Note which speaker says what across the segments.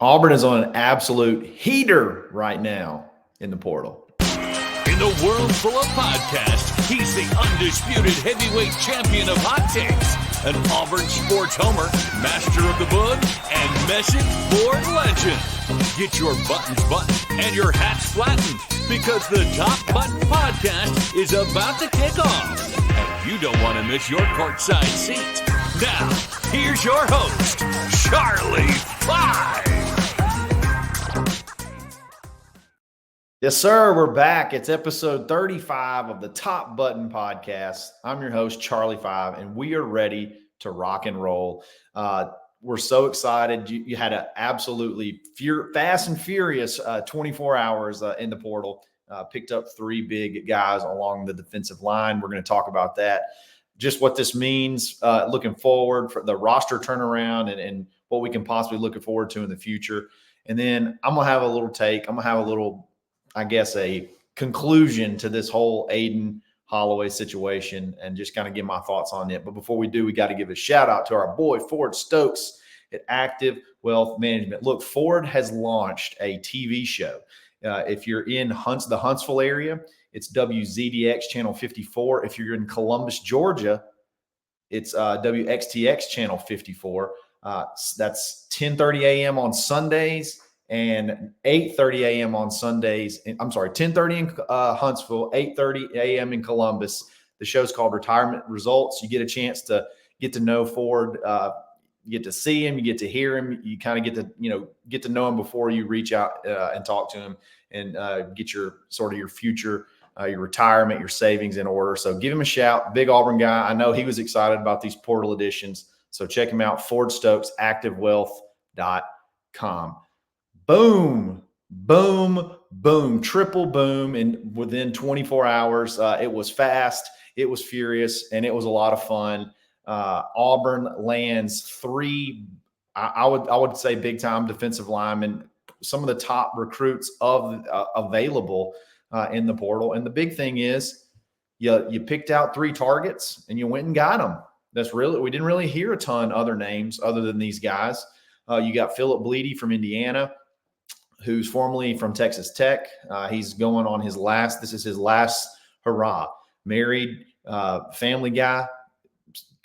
Speaker 1: Auburn is on an absolute heater right now in the portal.
Speaker 2: In a world full of podcasts, he's the undisputed heavyweight champion of hot takes, an Auburn sports homer, master of the book, and message board legend. Get your buttons buttoned and your hats flattened because the Top Button Podcast is about to kick off. And you don't want to miss your courtside seat. Now, here's your host, Charlie Five.
Speaker 1: Yes, sir. We're back. It's episode 35 of the Top Button Podcast. I'm your host, Charlie Five, and we are ready to rock and roll. We're so excited. You had an absolutely fast and furious 24 hours in the portal. Picked up three big guys along the defensive line. We're going to talk about that. Just what this means looking forward for the roster turnaround and what we can possibly look forward to in the future. And then I'm going to have a little take. I'm going to have a little, I guess, a conclusion to this whole Aden Holloway situation and just kind of give my thoughts on it. But before we do, we got to give a shout out to our boy, Ford Stokes at Active Wealth Management. Look, Ford has launched a TV show. If you're in the Huntsville area, it's WZDX channel 54. If you're in Columbus, Georgia, it's WXTX channel 54. That's 10:30 a.m. on Sundays and 8:30 a.m. on Sundays. I'm sorry, 10:30 in Huntsville, 8:30 a.m. in Columbus. The show's called Retirement Results. You get a chance to get to know Ford. You get to see him. You get to hear him. You kind of get to know him before you reach out and talk to him and get your future, your retirement, your savings in order. So give him a shout. Big Auburn guy. I know he was excited about these portal editions. So check him out. Ford Stokes, activewealth.com. Boom, boom, boom, triple boom. And within 24 hours, it was fast, it was furious, and it was a lot of fun. Auburn lands three, I would say, big time defensive linemen, some of the top recruits available in the portal. And the big thing is you picked out three targets and you went and got them. We didn't really hear a ton other names other than these guys. You got Philip Bleedy from Indiana, who's formerly from Texas Tech. He's going on this is his last hurrah. Married, family guy,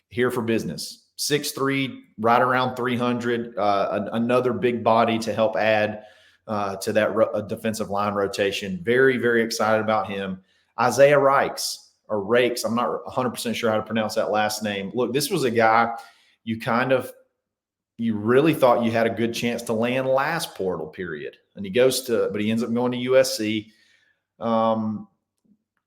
Speaker 1: here for business. 6'3", right around 300, another big body to help add to that defensive line rotation. Very, very excited about him. Isaiah Rakes, I'm not 100% sure how to pronounce that last name. Look, this was a guy you really thought you had a good chance to land last portal period. And he ends up going to USC.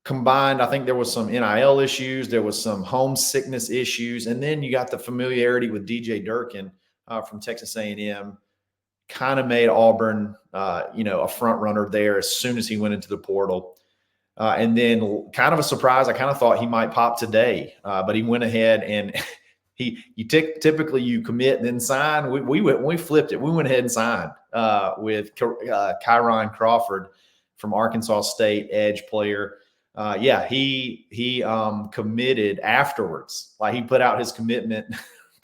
Speaker 1: Combined, I think there was some NIL issues. There was some homesickness issues. And then you got the familiarity with DJ Durkin from Texas A&M. Kind of made Auburn, a front runner there as soon as he went into the portal. And then kind of a surprise, I kind of thought he might pop today, but he went ahead and typically you commit and then sign. We flipped it. We went ahead and signed with Kyron Crawford from Arkansas State, edge player. He committed afterwards. Like, he put out his commitment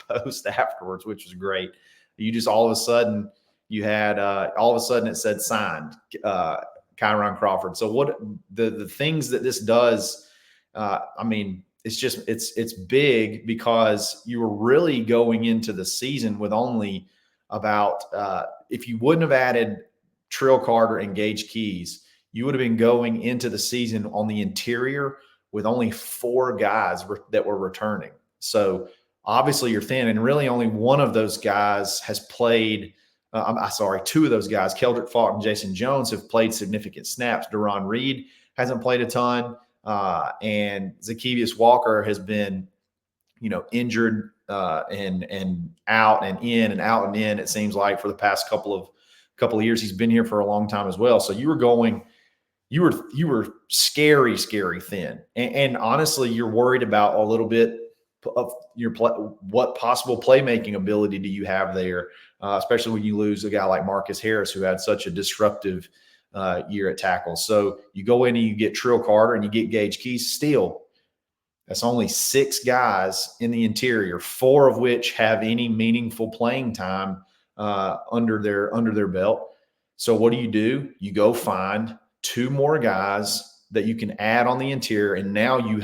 Speaker 1: post afterwards, which was great. You just all of a sudden it said signed, Kyron Crawford. So what the things that this does, it's big because you were really going into the season with only about, if you wouldn't have added Trill Carter and Gage Keys, you would have been going into the season on the interior with only four guys that were returning. So obviously you're thin, and really only one of those guys has played. Two of those guys, Keldrick Faulk and Jason Jones, have played significant snaps. Deron Reed hasn't played a ton. And Zacchaeus Walker has been, injured and out and in and out and in, it seems like, for the past couple of years. He's been here for a long time as well. So you were scary thin. And honestly, you're worried about a little bit of what possible playmaking ability do you have there, especially when you lose a guy like Marcus Harris, who had such a disruptive year at tackle. So you go in and you get Trill Carter and you get Gage Keys. Still, that's only six guys in the interior, four of which have any meaningful playing time under their belt. So what do? You go find 2 more guys that you can add on the interior, and now you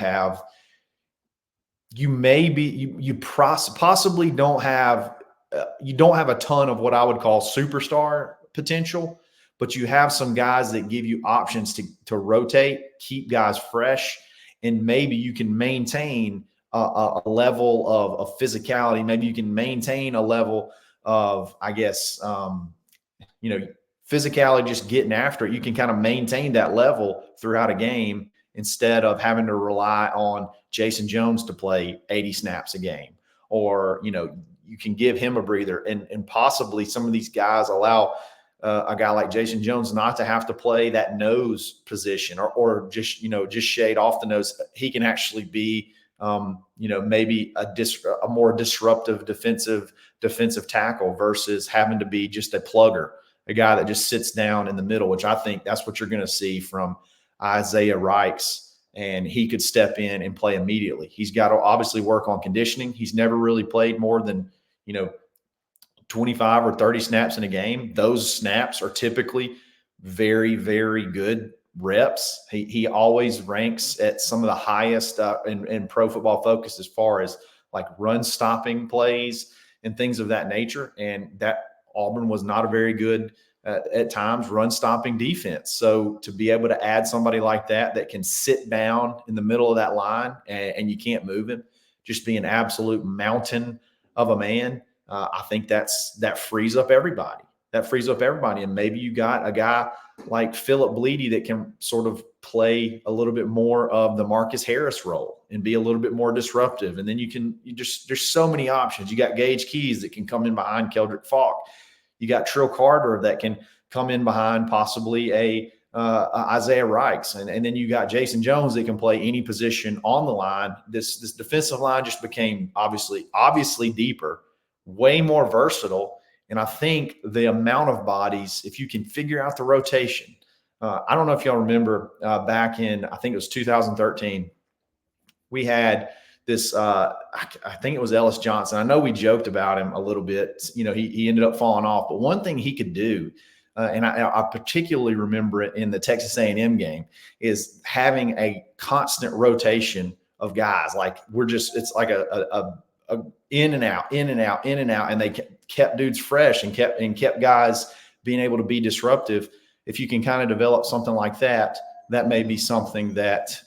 Speaker 1: possibly don't have a ton of what I would call superstar potential, but you have some guys that give you options to rotate, keep guys fresh, and maybe you can maintain a level of physicality. Maybe you can maintain a level of, I guess, physicality, just getting after it. You can kind of maintain that level throughout a game instead of having to rely on Jason Jones to play 80 snaps a game, or, you can give him a breather, and possibly some of these guys allow a guy like Jason Jones not to have to play that nose position, or just shade off the nose. He can actually be, maybe a more disruptive defensive tackle versus having to be just a plugger, a guy that just sits down in the middle, which I think that's what you're going to see from Isaiah Rikes, and he could step in and play immediately. He's got to obviously work on conditioning. He's never really played more than, 25 or 30 snaps in a game. Those snaps are typically very, very good reps. He always ranks at some of the highest in Pro Football Focus as far as like run stopping plays and things of that nature. And that Auburn was not a very good at times run stopping defense. So to be able to add somebody like that can sit down in the middle of that line and you can't move him, just be an absolute mountain of a man. I think that frees up everybody. And maybe you got a guy like Phillip Bleedy that can sort of play a little bit more of the Marcus Harris role and be a little bit more disruptive. And then there's so many options. You got Gage Keys that can come in behind Keldrick Falk. You got Trill Carter that can come in behind possibly a Isaiah Rikes. And then you got Jason Jones that can play any position on the line. This defensive line just became obviously deeper, way more versatile. And I think the amount of bodies, if you can figure out the rotation, I don't know if y'all remember back in, I think it was 2013, we had this, I think it was Ellis Johnson. I know we joked about him a little bit. He ended up falling off. But one thing he could do, and I particularly remember it in the Texas A&M game, is having a constant rotation of guys. Like it's like a in and out, and they kept dudes fresh and kept guys being able to be disruptive. If you can kind of develop something like that, that may be something that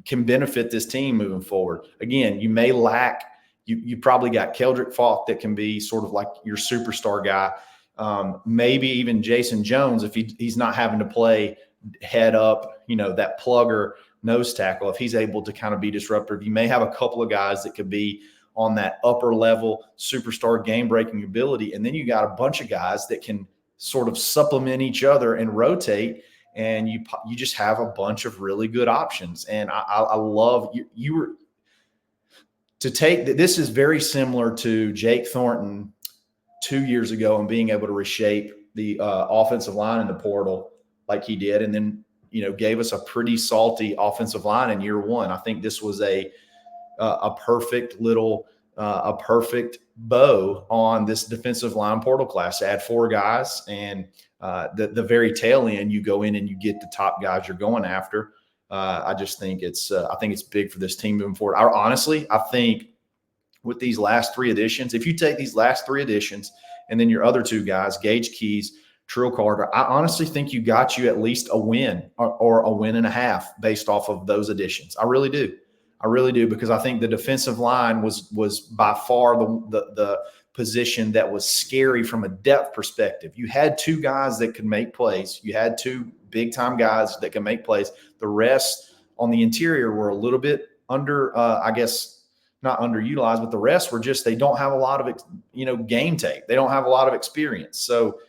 Speaker 1: can benefit this team moving forward. Again, you may lack. You probably got Keldrick Falk that can be sort of like your superstar guy. Maybe even Jason Jones if he's not having to play head up, that plugger nose tackle, if he's able to kind of be disruptive. You may have a couple of guys that could be on that upper level superstar game breaking ability. And then you got a bunch of guys that can sort of supplement each other and rotate. And you just have a bunch of really good options. And I love you were to take this is very similar to Jake Thornton 2 years ago and being able to reshape the offensive line in the portal like he did. And then, gave us a pretty salty offensive line in year one. I think this was a perfect bow on this defensive line portal class. Add 4 guys, and the very tail end, you go in and you get the top guys you're going after. I just think it's big for this team moving forward. I think with these last 3 additions, if you take these last 3 additions and then your other 2 guys, Gage Keys, Trill Carter, I honestly think you got you at least a win or a win and a half based off of those additions. I really do, because I think the defensive line was by far the position that was scary from a depth perspective. You had 2 guys that could make plays. You had 2 big-time guys that can make plays. The rest on the interior were a little bit under, I guess, not underutilized, but the rest were just, they don't have a lot of, game tape. They don't have a lot of experience. So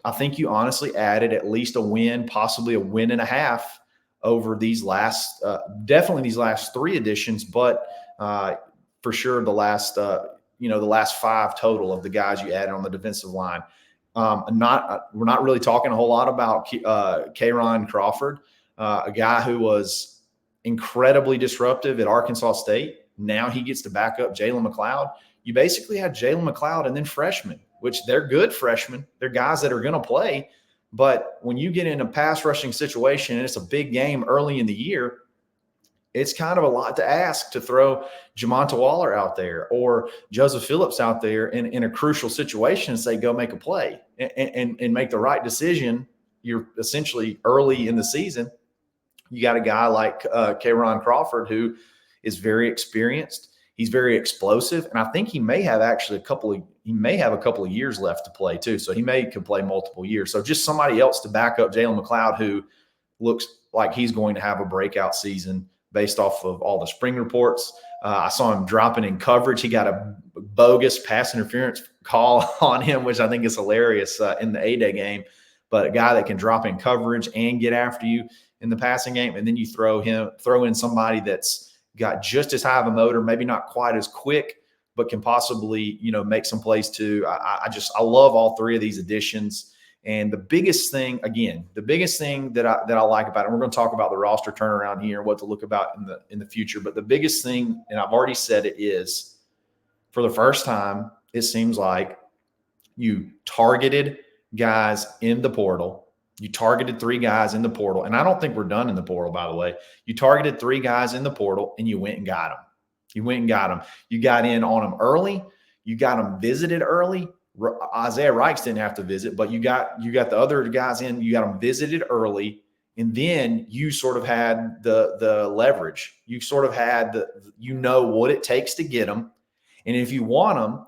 Speaker 1: I think you honestly added at least a win, possibly a win and a half over these last, definitely these last 3 additions, but for sure the last 5 total of the guys you added on the defensive line. We're not really talking a whole lot about K'Ron Crawford, a guy who was incredibly disruptive at Arkansas State. Now he gets to back up Jalen McLeod. You basically had Jalen McLeod and then freshmen which they're good freshmen. They're guys that are going to play. But when you get in a pass rushing situation and it's a big game early in the year, it's kind of a lot to ask to throw Jamonta Waller out there or Joseph Phillips out there in a crucial situation and say, go make a play and make the right decision. You're essentially early in the season. You got a guy like K'Ron Crawford who is very experienced. He's very explosive, and I think he may have actually a couple of years left to play too. So could play multiple years. So just somebody else to back up Jalen McLeod, who looks like he's going to have a breakout season based off of all the spring reports. I saw him dropping in coverage. He got a bogus pass interference call on him, which I think is hilarious in the A-Day game. But a guy that can drop in coverage and get after you in the passing game, and then you throw in somebody that's got just as high of a motor, maybe not quite as quick, but can possibly, make some plays too. I love all three of these additions. And the biggest thing that I like about it, and we're going to talk about the roster turnaround here and what to look about in the future. But the biggest thing, and I've already said it, is for the first time, it seems like you targeted guys in the portal. You targeted 3 guys in the portal. And I don't think we're done in the portal, by the way. You targeted 3 guys in the portal and you went and got them. You got in on them early. You got them visited early. Isaiah Rikes didn't have to visit, but you got the other guys in. You got them visited early, and then you sort of had the leverage. You sort of had what it takes to get them, and if you want them,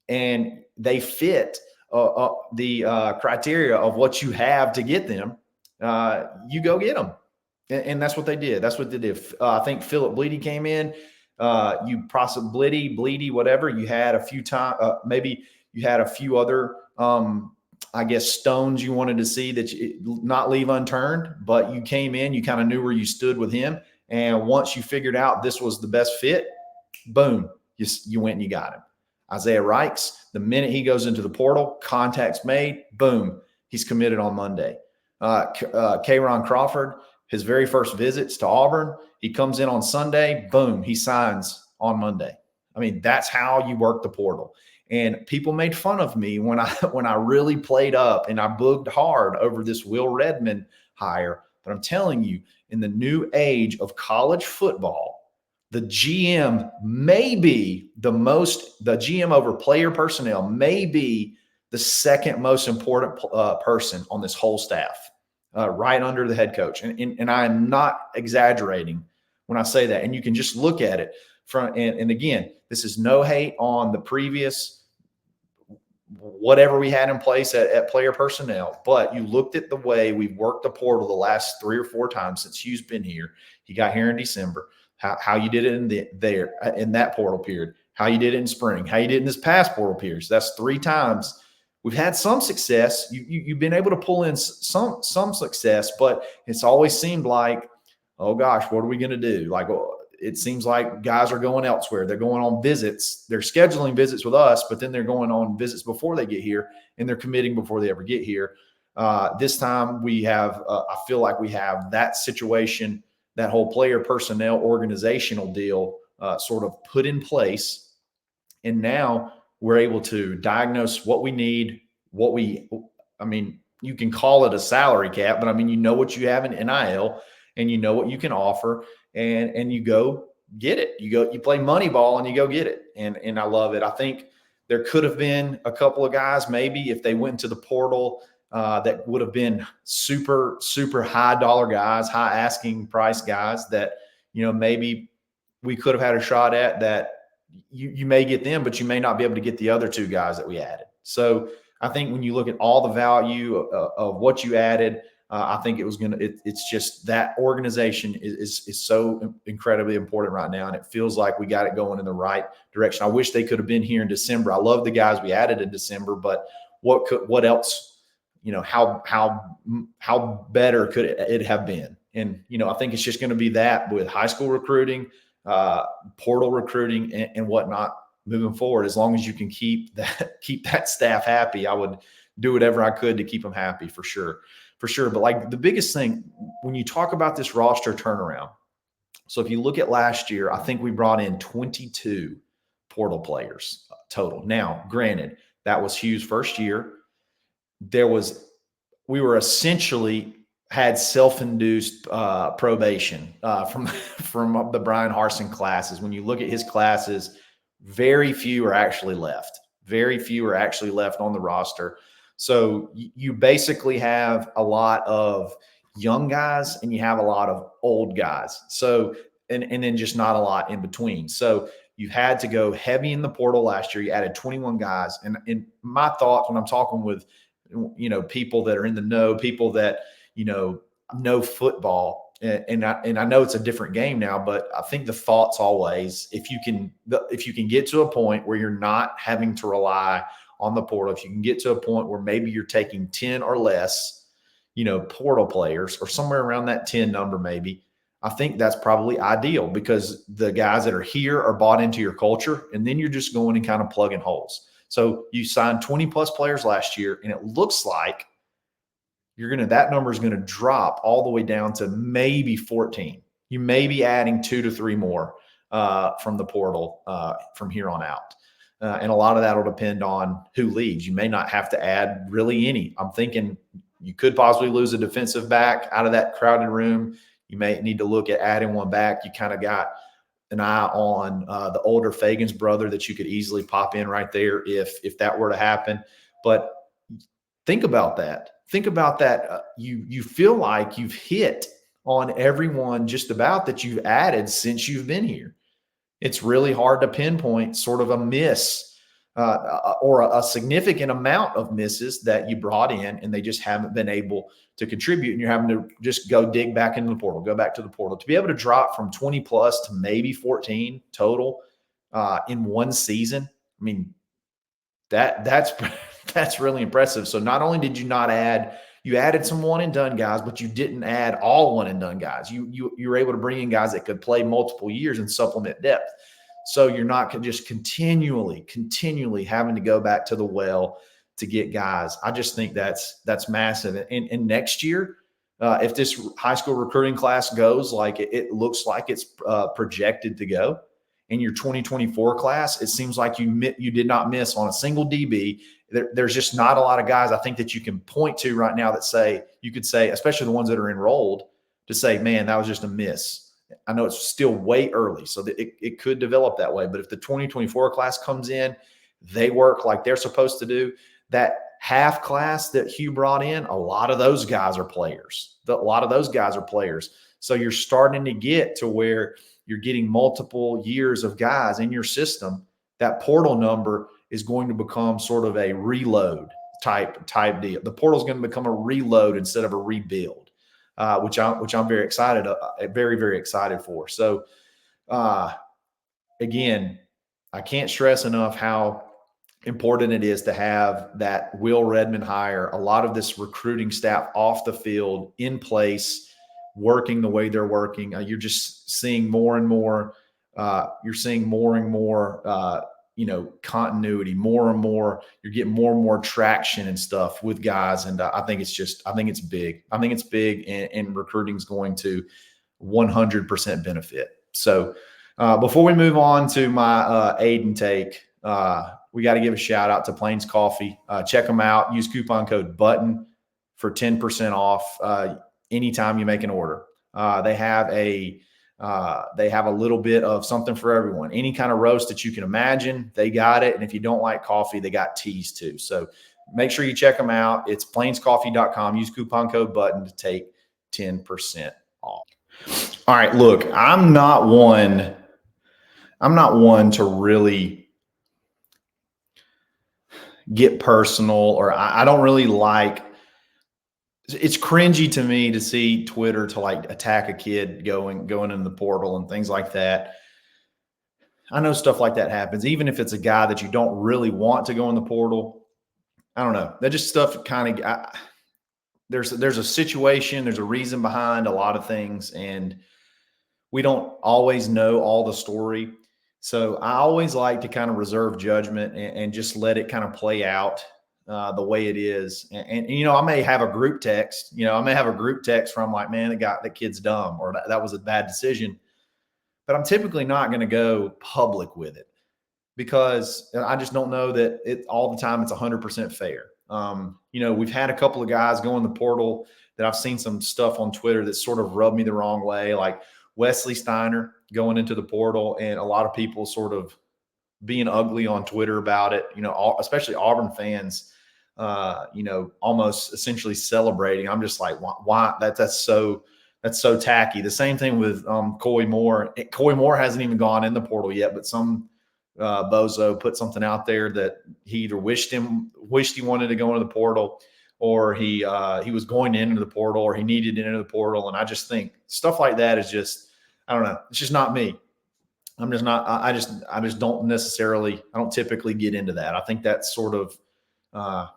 Speaker 1: and they fit the criteria of what you have to get them, you go get them, and that's what they did. That's what they did. I think Philip Bleedy came in. You possibly Bleedy, whatever. You had a few times, maybe. You had a few other, stones you wanted to see that you not leave unturned, but you came in, you kind of knew where you stood with him. And once you figured out this was the best fit, boom, you went and you got him. Isaiah Rikes, the minute he goes into the portal, contacts made, boom, he's committed on Monday. K'Ron Crawford, his very first visits to Auburn, he comes in on Sunday, boom, he signs on Monday. I mean, that's how you work the portal. And people made fun of me when I really played up and I booged hard over this Will Redmond hire. But I'm telling you, in the new age of college football, the GM may be the GM over player personnel may be the second most important person on this whole staff, right under the head coach. And I am not exaggerating when I say that. And you can just look at it and again, this is no hate on the previous whatever we had in place at player personnel, but you looked at the way we've worked the portal the last 3 or 4 times since Hugh's been here. He got here in December. How you did it in that portal period, how you did it in spring, how you did it in this past portal period. So that's 3 times. We've had some success. You've been able to pull in some success, but it's always seemed like, oh gosh, what are we going to do? Like, it seems like guys are going elsewhere. They're going on visits. They're scheduling visits with us, but then they're going on visits before they get here, and they're committing before they ever get here. This time we have, I feel like we have that situation, that whole player personnel organizational deal sort of put in place. And now we're able to diagnose what we need, you can call it a salary cap, but you know what you have in NIL and you know what you can offer. And you go get it. You play money ball and you go get it. And I love it. I think there could have been a couple of guys, maybe if they went to the portal, that would have been super, super high dollar guys, high asking price guys that, maybe we could have had a shot at that. You may get them, but you may not be able to get the other 2 guys that we added. So I think when you look at all the value of what you added, I think it's just that organization is so incredibly important right now. And it feels like we got it going in the right direction. I wish they could have been here in December. I love the guys we added in December, but what else, how better could it have been? And, I think it's just going to be that with high school recruiting, portal recruiting and whatnot moving forward. As long as you can keep that staff happy, I would do whatever I could to keep them happy for sure. But like the biggest thing when you talk about this roster turnaround, so if you look at last year, I think we brought in 22 portal players total. Now, granted, That was Hugh's first year. We were essentially had self-induced probation from the Brian Harsin classes. When you look at his classes, very few are actually left. Very few are actually left on the roster. So you basically have a lot of young guys and you have a lot of old guys. So and then just not a lot in between. So you had to go heavy in the portal last year. You added 21 guys. And my thoughts when I'm talking with people that are in the know, people that know football, and I know it's a different game now, but I think the thought's always if you can get to a point where you're not having to rely on the portal, if you can get to a point where maybe you're taking 10 or less, portal players or somewhere around that 10 number, maybe, I think that's probably ideal because the guys that are here are bought into your culture, and then you're just going and kind of plugging holes. So you signed 20 plus players last year, and it looks like that number is going to drop all the way down to maybe 14. You may be adding 2 to 3 more from the portal from here on out. And a lot of that will depend on who leaves. You may not have to add really any. I'm thinking you could possibly lose a defensive back out of that crowded room. You may need to look at adding one back. You kind of got an eye on the older Fagan's brother that you could easily pop in right there if that were to happen. But think about that. Think about that. You feel like you've hit on everyone just about that you've added since you've been here. It's really hard to pinpoint sort of a miss or a significant amount of misses that you brought in and they just haven't been able to contribute, and you're having to just go dig back into the portal, go back to the portal. To be able to drop from 20 plus to maybe 14 total in one season, I mean, that's really impressive. So not only did you not add, you added some one and done guys, but you didn't add all one and done guys. You were able to bring in guys that could play multiple years and supplement depth. So you're not just continually having to go back to the well to get guys. I just think that's massive. And next year, if this high school recruiting class goes like it looks like it's projected to go, in your 2024 class, it seems like you did not miss on a single DB. There's just not a lot of guys I think that you can point to right now that you could say, especially the ones that are enrolled, to say, man, that was just a miss. I know it's still way early, so that it could develop that way. But if the 2024 class comes in, they work like they're supposed to do. That half class that Hugh brought in, a lot of those guys are players. So you're starting to get to where you're getting multiple years of guys in your system. That portal number is going to become sort of a reload type deal. The portal is going to become a reload instead of a rebuild, which I'm very excited, very excited for. So again, I can't stress enough how important it is to have that Will Redmond hire, a lot of this recruiting staff off the field in place, working the way they're working. You're just seeing more and more. You're seeing more and more. Continuity. More and more. You're getting more and more traction and stuff with guys, and I think it's big. I think it's big, and recruiting is going to 100% benefit. So before we move on to my Aiden take, we got to give a shout out to Plains Coffee. Check them out. Use coupon code BUTTON for 10% off anytime you make an order. They have a little bit of something for everyone. Any kind of roast that you can imagine, they got it. And if you don't like coffee, they got teas too. So make sure you check them out. It's plainscoffee.com. Use coupon code BUTTON to take 10% off. All right, look, I'm not one to really get personal, or I don't really like. It's cringy to me to see Twitter to like attack a kid going in the portal and things like that. I know stuff like that happens, even if it's a guy that you don't really want to go in the portal. I don't know. That just stuff kind of there's a situation, there's a reason behind a lot of things, and we don't always know all the story. So I always like to kind of reserve judgment and just let it kind of play out the way it is. And I may have a group text, from like, man, that kid's dumb, or that was a bad decision, but I'm typically not going to go public with it. because I just don't know that it all the time it's 100% fair. We've had a couple of guys go in the portal that I've seen some stuff on Twitter that sort of rubbed me the wrong way, like Wesley Steiner going into the portal, and a lot of people sort of being ugly on Twitter about it, especially Auburn fans, almost essentially celebrating. I'm just like, why? That's so tacky. The same thing with Coy Moore. Coy Moore hasn't even gone in the portal yet, but some bozo put something out there that he either wished he wanted to go into the portal, or he was going into the portal, or he needed to enter the portal. And I just think stuff like that is just, I don't know. It's just not me. I'm just not. I just don't necessarily. I don't typically get into that. I think that's sort of. I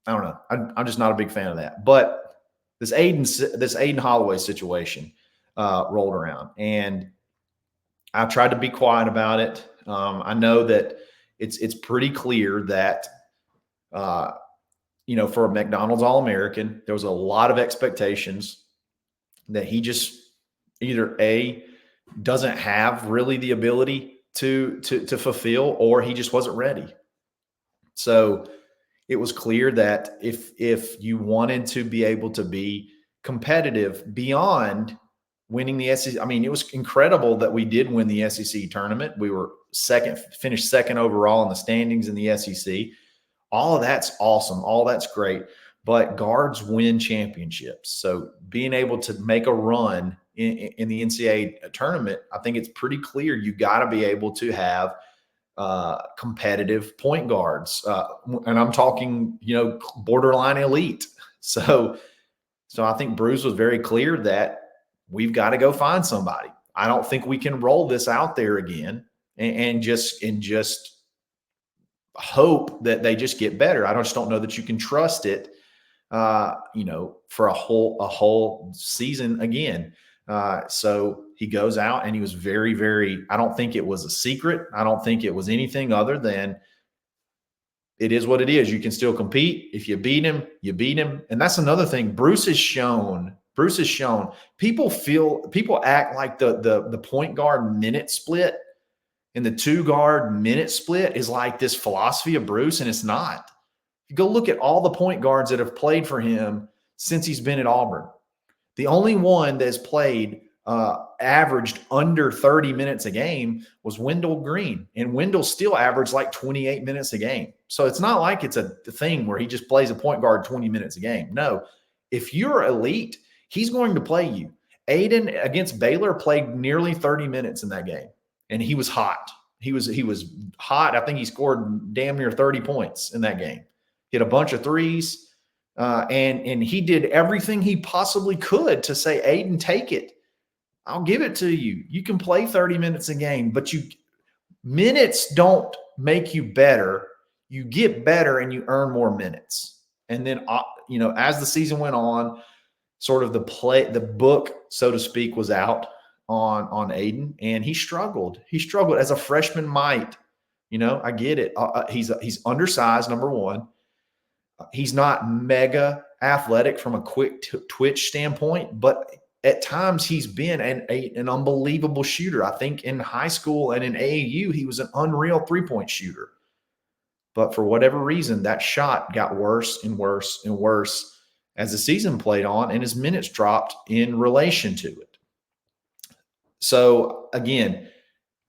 Speaker 1: don't know. I'm just not a big fan of that. But this Aden Holloway situation rolled around, and I tried to be quiet about it. I know that it's pretty clear that for a McDonald's All-American, there was a lot of expectations that he just either doesn't have really the ability to fulfill, or he just wasn't ready. So it was clear that if you wanted to be able to be competitive beyond winning the SEC, I mean, it was incredible that we did win the SEC tournament. We were finished second overall in the standings in the SEC. All of that's awesome. All that's great. But guards win championships. So being able to make a run in the NCAA tournament, I think it's pretty clear you got to be able to have competitive point guards. And I'm talking, borderline elite. So I think Bruce was very clear that we've got to go find somebody. I don't think we can roll this out there again and just hope that they just get better. I just don't know that you can trust it, for a whole season again. So he goes out and he was very, very, I don't think it was a secret. I don't think it was anything other than it is what it is. You can still compete. If you beat him, you beat him. And that's another thing Bruce has shown. People act like the point guard minute split and the 2-guard minute split is like this philosophy of Bruce, and it's not. You go look at all the point guards that have played for him since he's been at Auburn. The only one that's played averaged under 30 minutes a game was Wendell Green, and Wendell still averaged like 28 minutes a game. So it's not like it's a thing where he just plays a point guard 20 minutes a game. No, if you're elite, he's going to play you. Aden against Baylor played nearly 30 minutes in that game, and he was hot. He was hot. I think he scored damn near 30 points in that game. Hit a bunch of threes, and he did everything he possibly could to say, Aden, take it. I'll give it to you. You can play 30 minutes a game, but minutes don't make you better. You get better and you earn more minutes. And then, as the season went on, sort of the book, so to speak, was out on Aden, and he struggled. He struggled as a freshman might. I get it. He's undersized, number one. He's not mega athletic from a quick twitch standpoint, but at times he's been an unbelievable shooter. I think in high school and in AAU, he was an unreal three-point shooter. But for whatever reason, that shot got worse and worse and worse as the season played on, and his minutes dropped in relation to it. So again,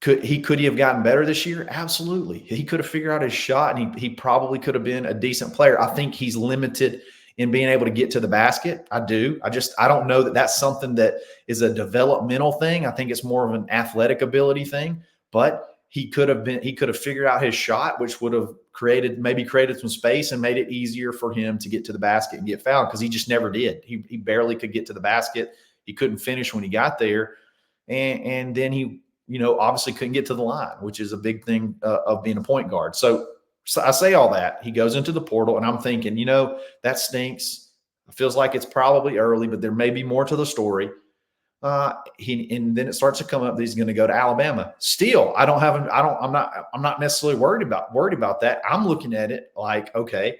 Speaker 1: could he have gotten better this year? Absolutely. He could have figured out his shot, and he probably could have been a decent player. I think he's limited in being able to get to the basket. I do. I don't know that that's something that is a developmental thing. I think it's more of an athletic ability thing, but he could have figured out his shot, which would have created some space and made it easier for him to get to the basket and get fouled, because he just never did. He barely could get to the basket. He couldn't finish when he got there. And then he, obviously couldn't get to the line, which is a big thing of being a point guard. So I say all that. He goes into the portal, and I'm thinking, that stinks. It feels like it's probably early, but there may be more to the story. And then it starts to come up that he's going to go to Alabama. Still, I'm not necessarily worried about that. I'm looking at it like, okay,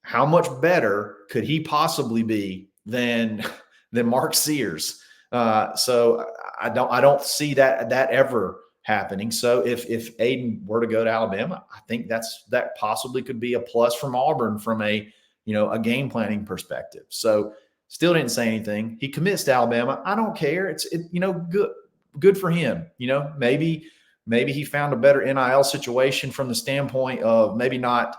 Speaker 1: how much better could he possibly be than Mark Sears? So I don't see that ever happening. So if Aiden were to go to Alabama, I think that possibly could be a plus from Auburn from a game planning perspective. So still didn't say anything. He commits to Alabama. I don't care. It's good for him. Maybe he found a better NIL situation from the standpoint of maybe not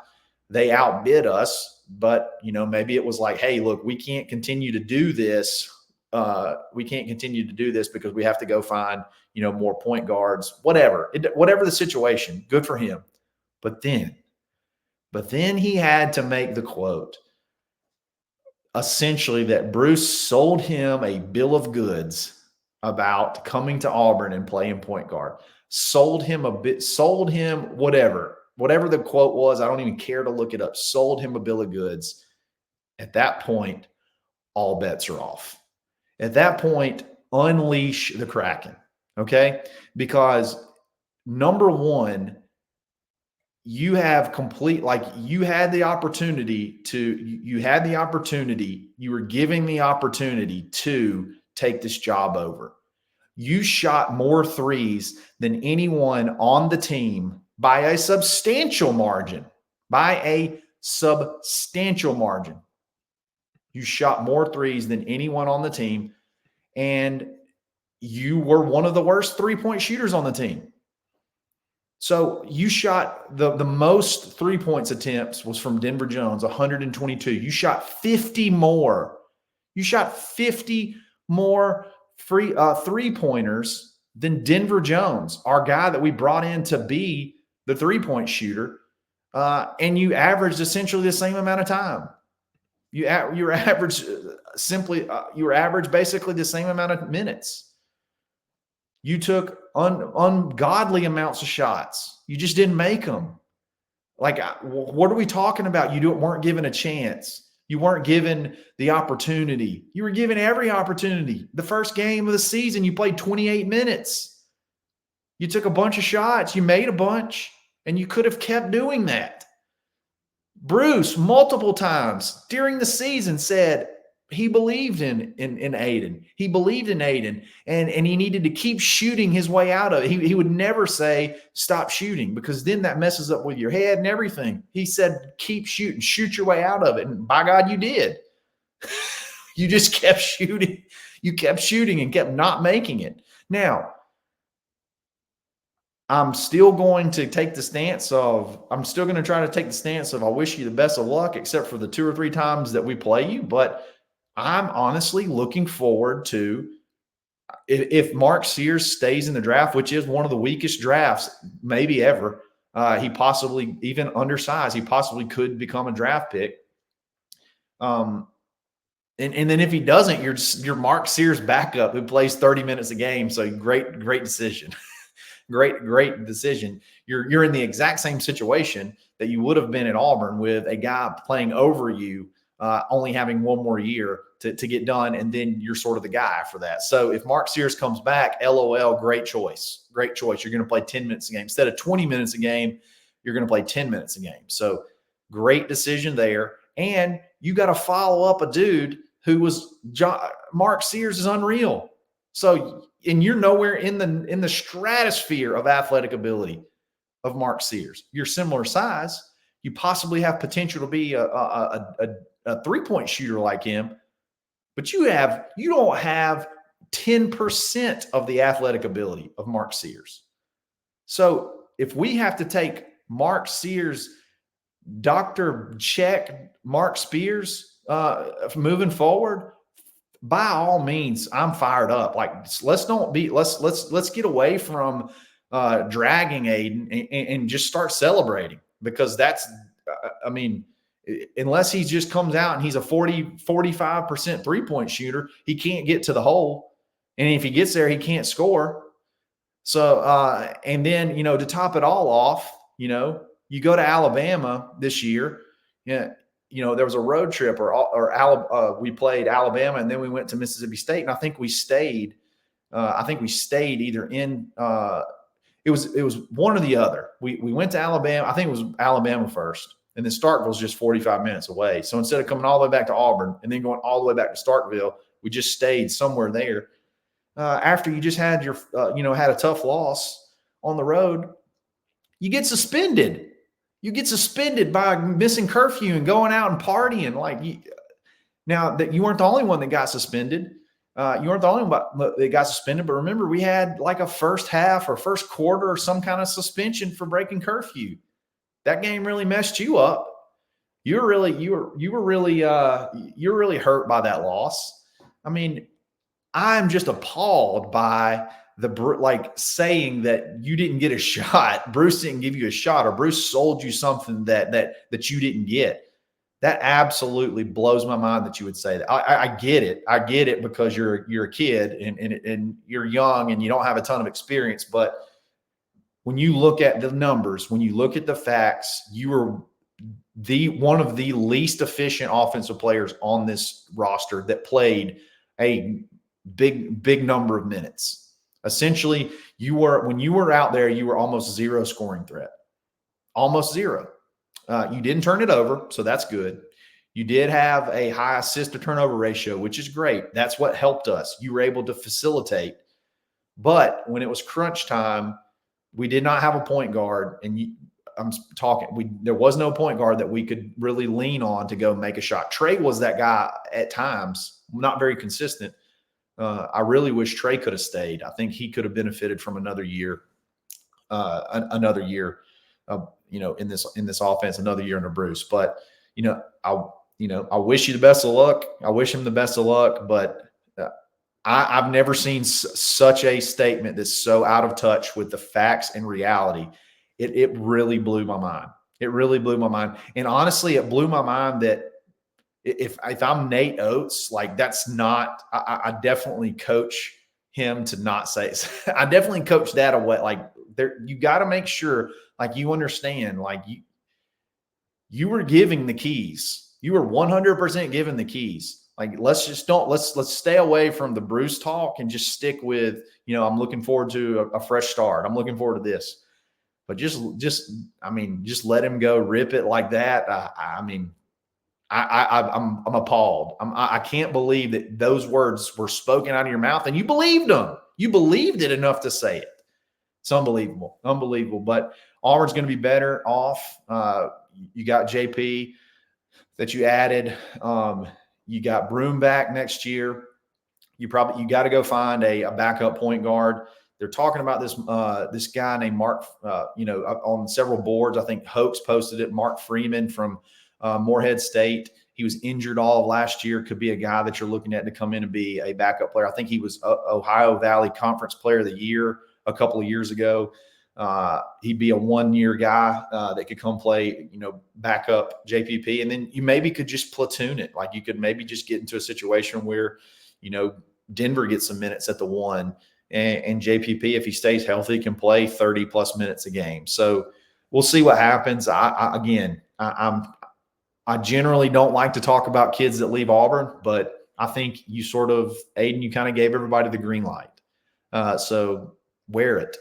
Speaker 1: they outbid us, but maybe it was like, hey, look, we can't continue to do this. We can't continue to do this because we have to go find more point guards, whatever the situation. Good for him. But then he had to make the quote, essentially, that Bruce sold him a bill of goods about coming to Auburn and playing point guard. Sold him whatever the quote was. I don't even care to look it up. Sold him a bill of goods. At that point, all bets are off. At that point, unleash the Kraken, okay? Because number one, you have you had the opportunity, you were giving the opportunity to take this job over. You shot more threes than anyone on the team by a substantial margin. You shot more threes than anyone on the team, and you were one of the worst three-point shooters on the team. So you shot the most three-point attempts was from Denver Jones, 122. You shot 50 more. You shot 50 more three-pointers than Denver Jones, our guy that we brought in to be the three-point shooter, and you averaged essentially the same amount of time. You average basically the same amount of minutes. You took ungodly amounts of shots. You just didn't make them. Like, what are we talking about? You weren't given a chance. You weren't given the opportunity. You were given every opportunity. The first game of the season, you played 28 minutes. You took a bunch of shots. You made a bunch, and you could have kept doing that. Bruce, multiple times during the season, said he believed in Aden. He believed in Aden, and he needed to keep shooting his way out of it. He would never say, stop shooting, because then that messes up with your head and everything. He said, keep shooting, shoot your way out of it. And by God, you did. You just kept shooting. You kept shooting and kept not making it. Now, I'm still going to try to take the stance of I wish you the best of luck, except for the 2 or 3 times that we play you. But I'm honestly looking forward to, if Mark Sears stays in the draft, which is one of the weakest drafts maybe ever. He possibly, even undersized, he possibly could become a draft pick. And then if he doesn't, you're Mark Sears backup who plays 30 minutes a game. So great decision. Great decision. You're in the exact same situation that you would have been at Auburn with a guy playing over you, only having one more year to get done, and then you're sort of the guy for that. So if Mark Sears comes back, LOL, great choice. You're going to play 10 minutes a game. Instead of 20 minutes a game, you're going to play 10 minutes a game. So great decision there. And you got to follow up a dude who was Mark Sears is unreal. So, and you're nowhere in the stratosphere of athletic ability of Mark Sears. You're similar size. You possibly have potential to be a three-point shooter like him, but you don't have 10% of the athletic ability of Mark Sears. So if we have to take Mark Sears, Dr. Check Mark Spears moving forward, by all means, I'm fired up. Like, let's get away from dragging Aiden and just start celebrating, because that's, unless he just comes out and he's a 45% three-point shooter, he can't get to the hole. And if he gets there, he can't score. So, and then, to top it all off, you go to Alabama this year. Yeah. There was a road trip we played Alabama, and then we went to Mississippi State, and I think we stayed either in it was one or the other. We went to Alabama. I think it was Alabama first, and then Starkville's just 45 minutes away. So instead of coming all the way back to Auburn and then going all the way back to Starkville, we just stayed somewhere there. After you just had had a tough loss on the road, you get suspended. You get suspended by missing curfew and going out and partying. Now that you weren't the only one that got suspended. You weren't the only one that got suspended, but remember, we had like a first half or first quarter or some kind of suspension for breaking curfew. That game really messed you up. You were really hurt by that loss. I mean, I'm just appalled by saying that you didn't get a shot. Bruce didn't give you a shot, or Bruce sold you something that you didn't get. That absolutely blows my mind that you would say that. I get it. I get it because you're a kid and you're young and you don't have a ton of experience. But when you look at the numbers, when you look at the facts, you were one of the least efficient offensive players on this roster that played a big number of minutes. Essentially, when you were out there, you were almost zero scoring threat. Almost zero. You didn't turn it over, so that's good. You did have a high assist to turnover ratio, which is great. That's what helped us. You were able to facilitate. But when it was crunch time, we did not have a point guard, and there was no point guard that we could really lean on to go make a shot. Trey was that guy at times, not very consistent. I really wish Trey could have stayed. I think he could have benefited from another year. In this offense, another year under Bruce. But I wish you the best of luck. I wish him the best of luck. But I've never seen such a statement that's so out of touch with the facts and reality. It really blew my mind. It really blew my mind. And honestly, it blew my mind that if I'm Nate Oates, like that's not. I definitely coach him to not say. I definitely coach that away. Like you got to make sure. Like you understand, like you were giving the keys. You were 100% giving the keys. Like let's stay away from the Bruce talk and just stick with, I'm looking forward to a fresh start. I'm looking forward to this. But just let him go, rip it like that. I'm appalled. I can't believe that those words were spoken out of your mouth and you believed them. You believed it enough to say it. It's unbelievable. But Auburn's going to be better off. You got JP that you added. You got Broom back next year. You got to go find a backup point guard. They're talking about this guy named Mark. On several boards. I think Hoax posted it. Mark Freeman from Morehead State. He was injured all of last year. Could be a guy that you're looking at to come in and be a backup player. I think he was Ohio Valley Conference Player of the Year a couple of years ago. He'd be a 1-year guy that could come play, back up JPP. And then you maybe could just platoon it. Like you could maybe just get into a situation where, Denver gets some minutes at the 1 and JPP, if he stays healthy, can play 30 plus minutes a game. So we'll see what happens. I generally don't like to talk about kids that leave Auburn, but I think Aiden, you kind of gave everybody the green light. So wear it.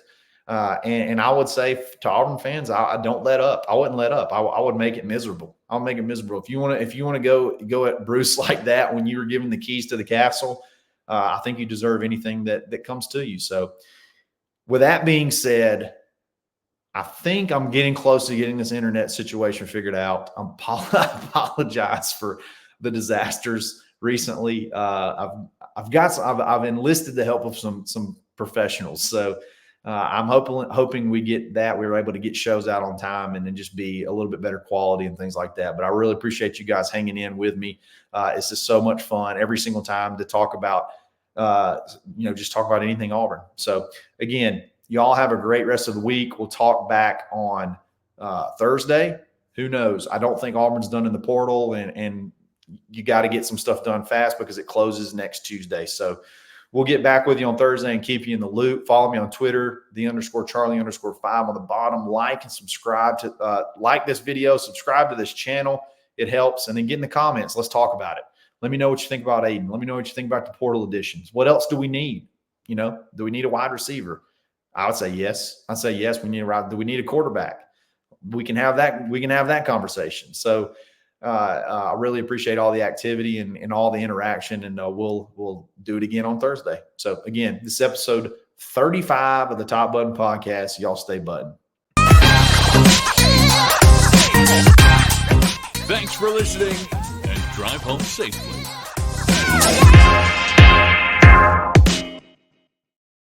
Speaker 1: And I would say to Auburn fans, I don't let up. I wouldn't let up. I would make it miserable. I'll make it miserable. If you want to go at Bruce like that when you were given the keys to the castle, I think you deserve anything that comes to you. So with that being said, I think I'm getting close to getting this internet situation figured out. I apologize for the disasters recently. I've enlisted the help of some professionals. So I'm hoping we get that. We were able to get shows out on time and then just be a little bit better quality and things like that. But I really appreciate you guys hanging in with me. It's just so much fun every single time to talk about, just talk about anything Auburn. So again, y'all have a great rest of the week. We'll talk back on Thursday. Who knows? I don't think Auburn's done in the portal, and you got to get some stuff done fast because it closes next Tuesday. So we'll get back with you on Thursday and keep you in the loop. Follow me on Twitter, _Charlie_5 on the bottom. Like and subscribe to like this video, subscribe to this channel. It helps. And then get in the comments. Let's talk about it. Let me know what you think about Aiden. Let me know what you think about the portal additions. What else do we need? Do we need a wide receiver? I would say yes. I'd say yes. Do we need a quarterback? We can have that. We can have that conversation. So I really appreciate all the activity and all the interaction, and we'll do it again on Thursday. So again, this episode 35 of the Top Button Podcast. Y'all stay button.
Speaker 2: Thanks for listening and drive home safely.